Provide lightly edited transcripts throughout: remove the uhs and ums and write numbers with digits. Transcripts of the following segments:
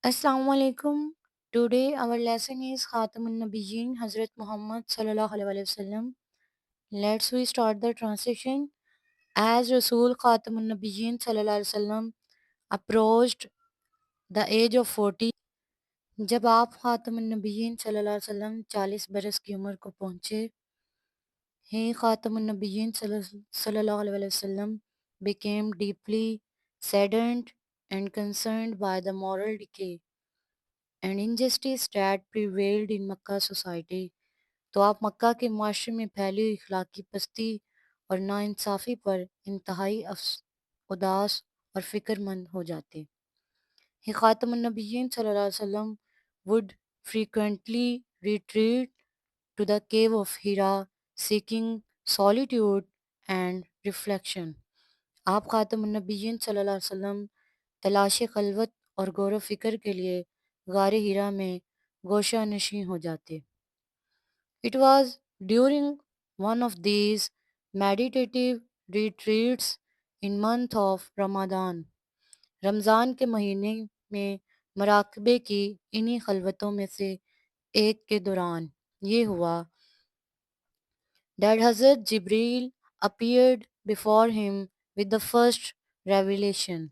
Assalamu alaikum. Today our lesson is Khatamun Nabiyyin Hazrat Muhammad sallallahu alaihi wasallam. Let's we start the translation. As Rasul Khatamun Nabiyyin sallallahu alaihi wasallam approached the age of 40, जब आप खातमुन नबिय्यीन सल्लल्लाहु अलैहि वसल्लम 40 बरस की उम्र को पहुंचे, he खातमुन नबिय्यीन sallallahu alaihi wasallam became deeply saddened and concerned by the moral decay and injustice that prevailed in Makkah society. तो आप मक्का के माशरे में फैली हुई अखलाकी पस्ती और नाइंसाफ़ी पर इंतहाई उदास और फ़िक्रमंद हो जाते। He Khatamun Nabiyyin sallallahu alaihi wasallam would frequently retreat to the cave of Hira seeking solitude and reflection. आप खातमुन नबिय्यीन सल्लल्लाहु अलैहि वसल्लम तलाश खलवत और गौर व फिक्र के लिए गार हिरा में गोशा नशीं हो जाते। It was during one of these meditative retreats in month of Ramadan, Ramzan के महीने में मराकबे की इन्हीं खलवतों में से एक के दौरान ये हुआ that Hazrat Jibreel appeared before him with the first revelation.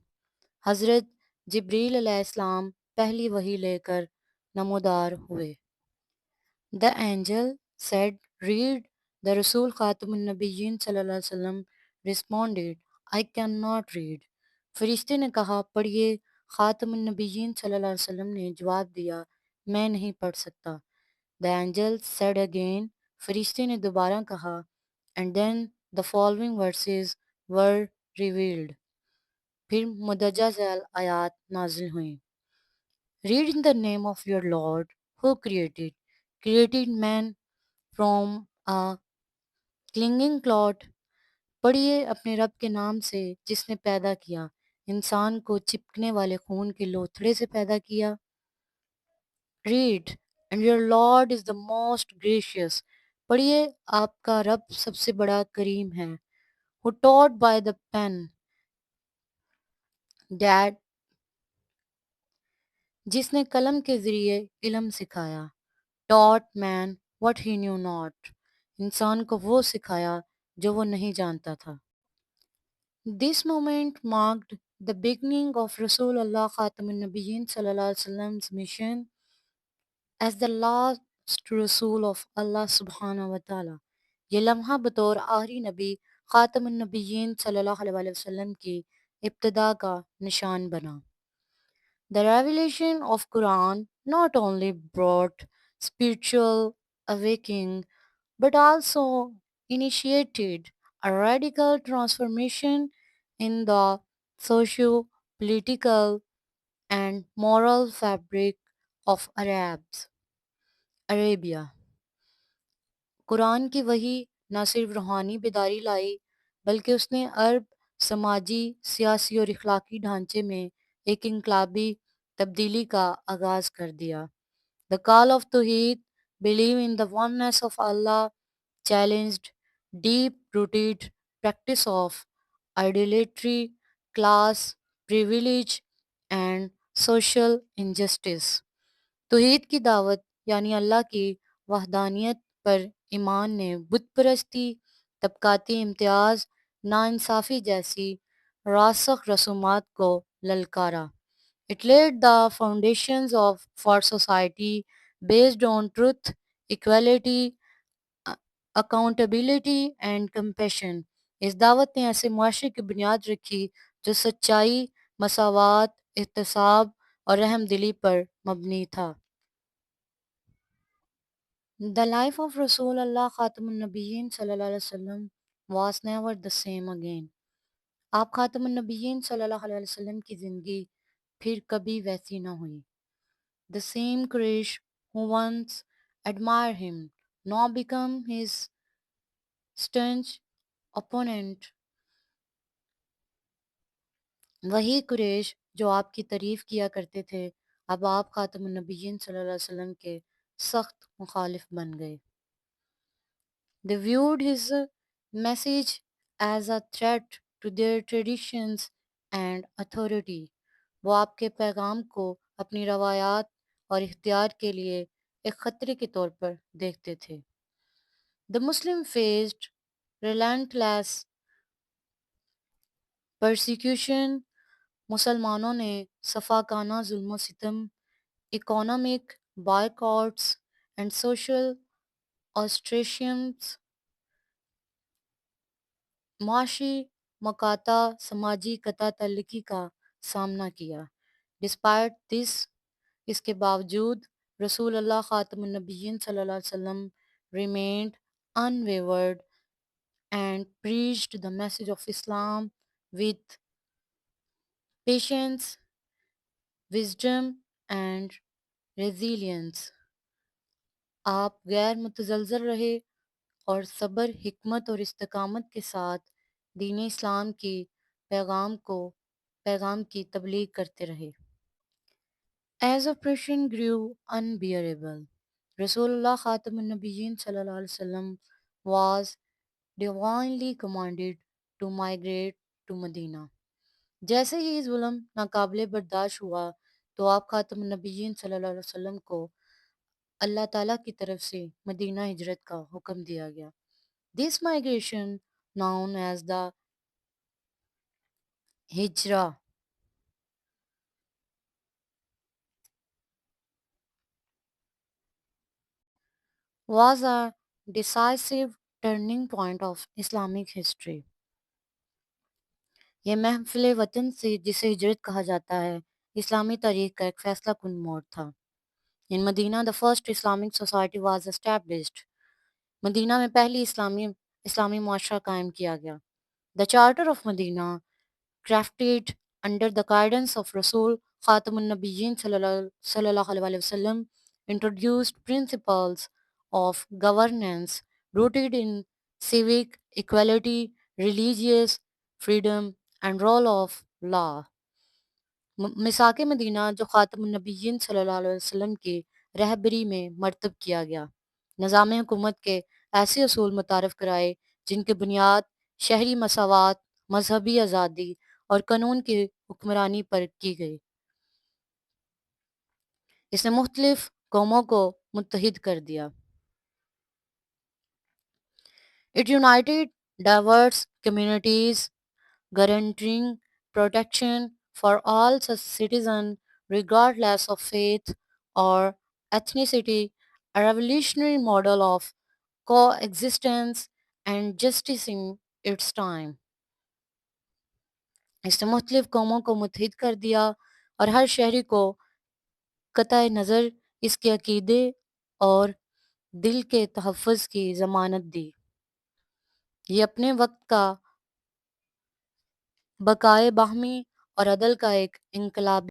हज़रत जिब्रील अलैहिस्सलाम पहली वही लेकर नमोदार हुए। The angel said, Read. The Rasul Khatamun Nabiyyin sallallahu alaihi wasallam responded, I cannot read. फरिश्ते ने कहा, पढ़िए। खातमुन नबिय्यीन सल्लल्लाहु अलैहि वसल्लम ने जवाब दिया, मैं नहीं पढ़ सकता। The angel said again, फरिश्ते ने दोबारा कहा, and then the following verses were revealed. फिर मुदज्जा झैल आयात नाजिल हुई। Read in the name of your Lord who created man from a clinging clot। पढ़िए अपने रब के नाम से जिसने पैदा किया, इंसान को चिपकने वाले खून के लोथड़े से पैदा किया। Read and your lord is the most gracious. पढ़िए आपका रब सबसे बड़ा करीम है। Who taught by the pen dad, जिसने कलम के जरिए इल्म सिखाया। Taught man what he knew not, इंसान को वो सिखाया जो वो नहीं जानता था। This moment marked the beginning of Rasulullah Khatamun Nabiyyin sallallahu alaihi wasallam's mission as the last Rasul of Allah subhanahu wa ta'ala। ये लम्हा बतौर आखिरी नबी ख़ातमुन नबिय्यीन सल्लल्लाहु अलैहि वसल्लम की इब्तिदा का निशान बना। The revelation of Quran not only brought spiritual awakening but also initiated a radical transformation in the socio-political and moral fabric of Arabia। Quran की वही न सिर्फ रूहानी बेदारी लाई बल्कि उसने अरब समाजी, सियासी और इखलाकी ढांचे में एक इनकलाबी तब्दीली का आगाज़ कर दिया। The call of Tawheed, believe in the oneness of Allah, challenged deep-rooted practice of idolatry, class, privilege and social injustice। तौहीद की दावत यानी अल्लाह की वहदानियत पर ईमान ने बुत परस्ती, तबकाती इम्तियाज, नाइंसाफ़ी जैसी रासख रसूमात को ललकारा। It laid the foundations of for society based on truth, equality, accountability and compassion. इस दावत ने ऐसे मुआशरे की बुनियाद रखी जो सच्चाई, मसावात, एहतसाब और रहम दिली पर मबनी था। The life of Rasulullah Khatamun Nabiyyin sallallahu alaihi wasallam was never the same again। आप खातमुन नबिय्यीन सल्लल्लाहु अलैहि वसल्लम की ज़िंदगी फिर कभी वैसी ना हुई। The same Quraysh who once admired him now become his staunch opponent। वही कुरैश जो आपकी तारीफ किया करते थे, अब आप खातमुन नबिय्यीन सल्लल्लाहु अलैहि वसल्लम के सख्त मुखालिफ बन गए। They viewed his message as a threat to their traditions and authority। वो आपके पैगाम को अपनी रवायात और इख्तियार के लिए एक खतरे के तौर पर देखते थे। The Muslim faced relentless persecution, मुसलमानों ने सफाकाना जुल्म सितम, इकोनॉमिक बायकॉट्स एंड सोशल ऑस्ट्रेशंस, माशी मकाता, समाजी कता तल्लकी का सामना किया। डिस्पाइट दिस, इसके बावजूद रसूल अल्लाह ख़ातमुन नबिय्यीन सल्लल्लाहु अलैहि वसल्लम remained unwavered and preached the message of Islam with patience, wisdom and resilience. आप गैर मुतज़लज़ल रहे और सब्र, हिकमत और इस्तकामत के साथ दीन इस्लाम की पैगाम की तबलीग करते रहे। As oppression grew unbearable, Rasulullah Khatamun Nabiyyin Sallallahu Alaihi Wasallam was divinely commanded to migrate to Medina. जैसे ही जुल्म नाकाबिले बर्दाश्त हुआ तो आप खातमुन नबिय्यीन सल्लल्लाहु अलैहि वसल्लम को अल्लाह ताला की तरफ से मदीना हिजरत का हुक्म दिया गया। This migration known as the Hijra was a decisive turning point of Islamic history. यह महफिल वतन से जिसे हिजरत कहा जाता है, इस्लामी तारीख का एक फैसला कुन मोड़ था। In Medina the first Islamic society was established. Medina में पहली इस्लामी मुआशरा कायम किया गया। The charter of Medina crafted under the guidance of Rasul Khatamun Nabiyyin sallallahu alaihi wasallam introduced principles of governance rooted in civic equality, religious freedom and rule of law. मिसाक Medina जो ख़ातमुन नबिय्यीन सल्लल्लाहु अलैहि वसल्लम की रहबरी में मरतब किया गया, निज़ाम हुकूमत के ऐसे असूल मुतारफ़ कराए जिनकी बुनियाद शहरी मसावात, मजहबी आज़ादी और कानून की हुक्मरानी पर की गई। इसने मुख्तलिफ कौमों को मुत्तहिद कर दिया। It United diverse communities guaranteeing protection for all citizens regardless of faith or ethnicity, a revolutionary model of coexistence and justice in its time. इसने मुख्तलिफ कौमों को मुत्तहिद कर दिया और हर शहरी को कतई नज़र इसके अकीदे और दिल के तहफ़्फ़ुज़ की ज़मानत दी। ये अपने वक्त का बकाए बाहमी और अदल का एक इनकलाबी